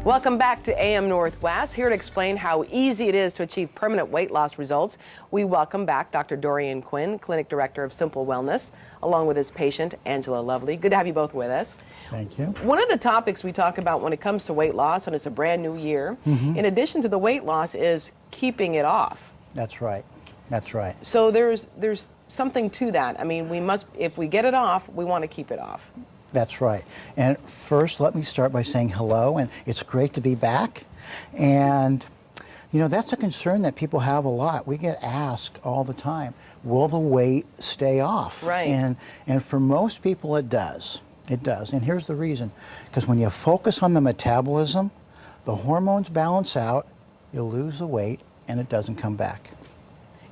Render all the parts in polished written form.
Welcome back to AM Northwest. Here to explain how easy it is to achieve permanent weight loss results, we welcome back Dr. Dorian Quinn, Clinic Director of Simple Wellness, along with his patient, Angela Lovely. Good to have you both with us. Thank you. One of the topics we talk about when it comes to weight loss, and it's a brand new year, in addition to the weight loss, is keeping it off. That's right. That's right. So there's something to that. I mean, we must, if we get it off, we want to keep it off. That's right. And first, let me start by saying hello, and it's great to be back. And, you know, that's a concern that people have a lot. We get asked all the time, will the weight stay off? Right. And for most people, it does. It does. And here's the reason. Because when you focus on the metabolism, the hormones balance out, you lose the weight, and it doesn't come back.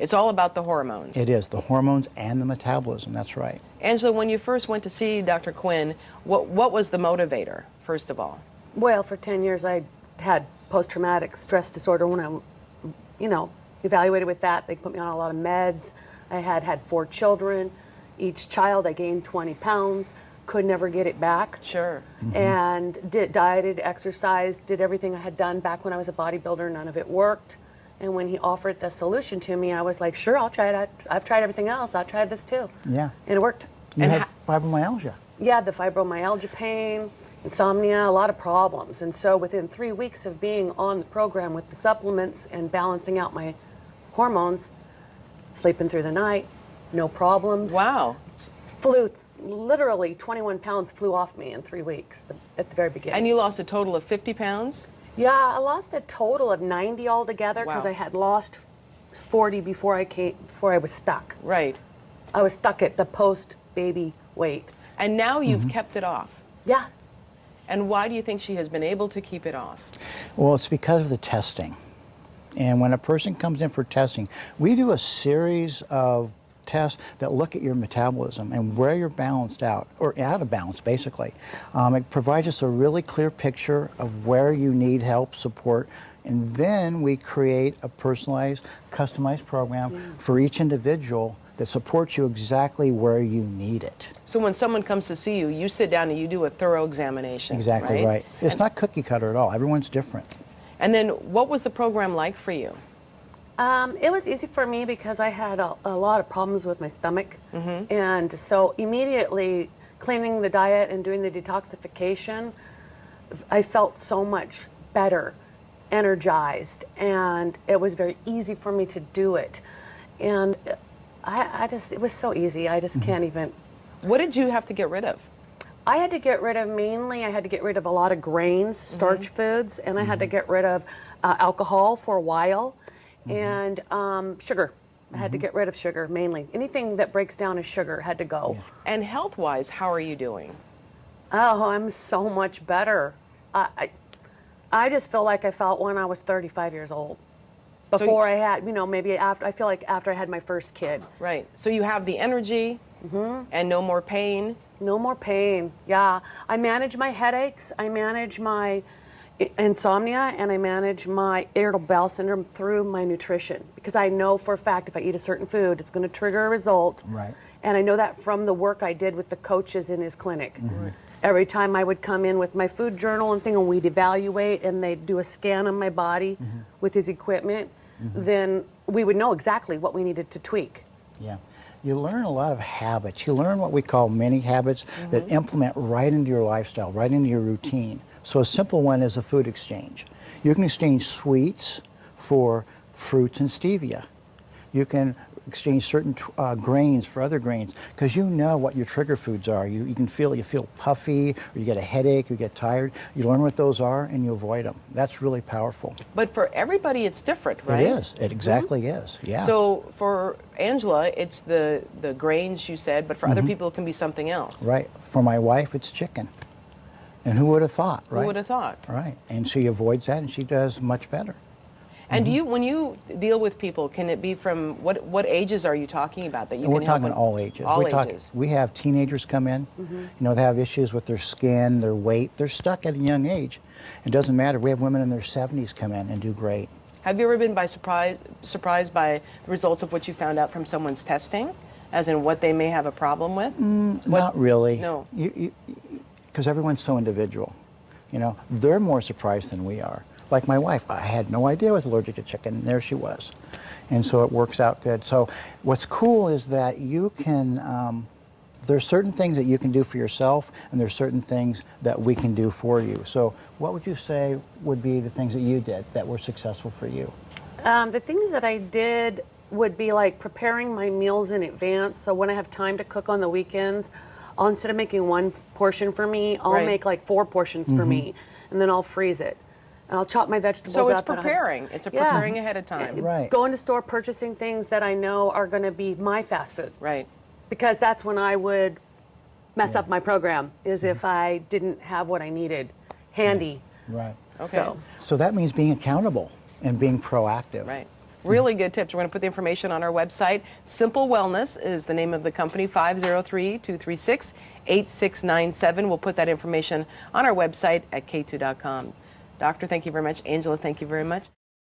It's all about the hormones. It is, the hormones and the metabolism, that's right. Angela, when you first went to see Dr. Quinn, what was the motivator, first of all? Well, for 10 years I had post-traumatic stress disorder. When I, evaluated with that, they put me on a lot of meds. I had 4 children. Each child I gained 20 pounds, could never get it back. Sure. And dieted, exercised, did everything I had done back when I was a bodybuilder. None of it worked. And when he offered the solution to me, I was like, sure, I'll try it. I've tried everything else. I'll try this too. Yeah. And it worked. You had fibromyalgia. Yeah, the fibromyalgia pain, insomnia, a lot of problems. And so within 3 weeks of being on the program with the supplements and balancing out my hormones, sleeping through the night, no problems. Wow. Literally 21 pounds flew off me in 3 weeks at the very beginning. And you lost a total of 50 pounds? Yeah, I lost a total of 90 altogether because Wow. I had lost 40 before I was stuck. Right. I was stuck at the post-baby weight. And now you've kept it off. Yeah. And why do you think she has been able to keep it off? Well, it's because of the testing. And when a person comes in for testing, we do a series of tests that look at your metabolism and where you're balanced out, or out of balance, basically. It provides us a really clear picture of where you need help, support, and then we create a personalized, customized program for each individual that supports you exactly where you need it. So when someone comes to see you, you sit down and you do a thorough examination. Exactly right. It's not cookie cutter at all. Everyone's different. And then what was the program like for you? It was easy for me because I had a lot of problems with my stomach. And so immediately cleaning the diet and doing the detoxification, I felt so much better, energized, and it was very easy for me to do it. And it was so easy, I just can't even. What did you have to get rid of? I had to get rid of I had to get rid of a lot of grains, starch foods, and I had to get rid of alcohol for a while. And sugar. I had to get rid of sugar, mainly. Anything that breaks down as sugar had to go. Yeah. And health-wise, how are you doing? Oh, I'm so much better. I just feel like I felt when I was 35 years old. Before I had, maybe after, I feel like after I had my first kid. Right. So you have the energy and no more pain? No more pain, yeah. I manage my headaches, I manage my insomnia, and I manage my irritable bowel syndrome through my nutrition, because I know for a fact if I eat a certain food, it's going to trigger a result. Right. And I know that from the work I did with the coaches in his clinic. Every time I would come in with my food journal and thing, and we'd evaluate, and they'd do a scan of my body with his equipment, then we would know exactly what we needed to tweak. Yeah. You learn a lot of habits. You learn what we call mini habits that implement right into your lifestyle, right into your routine. So a simple one is a food exchange. You can exchange sweets for fruits and stevia. You can exchange certain grains for other grains, because you know what your trigger foods are. You feel puffy, or you get a headache, or you get tired. You learn what those are and you avoid them. That's really powerful. But for everybody it's different, right? It is. It exactly is, yeah. So for Angela, it's the grains you said, but for other people it can be something else. Right. For my wife, it's chicken. And who would have thought, right? Who would have thought? Right. And she avoids that, and she does much better. And when you deal with people, can it be from what ages are you talking about that you We're can help talking them? all ages. All ages. We have teenagers come in, they have issues with their skin, their weight. They're stuck at a young age. It doesn't matter. We have women in their 70s come in and do great. Have you ever been surprised by the results of what you found out from someone's testing, as in what they may have a problem with? Not really. No. Because everyone's so individual. You know, they're more surprised than we are. Like my wife, I had no idea I was allergic to chicken, and there she was. And so it works out good. So what's cool is that you can, there's certain things that you can do for yourself, and there's certain things that we can do for you. So what would you say would be the things that you did that were successful for you? The things that I did would be like preparing my meals in advance. So when I have time to cook on the weekends, instead of making one portion for me, I'll make like 4 portions for me, and then I'll freeze it. And I'll chop my vegetables up. So it's preparing. It's preparing ahead of time. Right. Going to store, purchasing things that I know are going to be my fast food. Right. Because that's when I would mess up my program, is if I didn't have what I needed handy. Right. Okay. So that means being accountable and being proactive. Right. Really good tips. We're going to put the information on our website. Simple Wellness is the name of the company, 503-236-8697. We'll put that information on our website at k2.com. Doctor, thank you very much. Angela, thank you very much.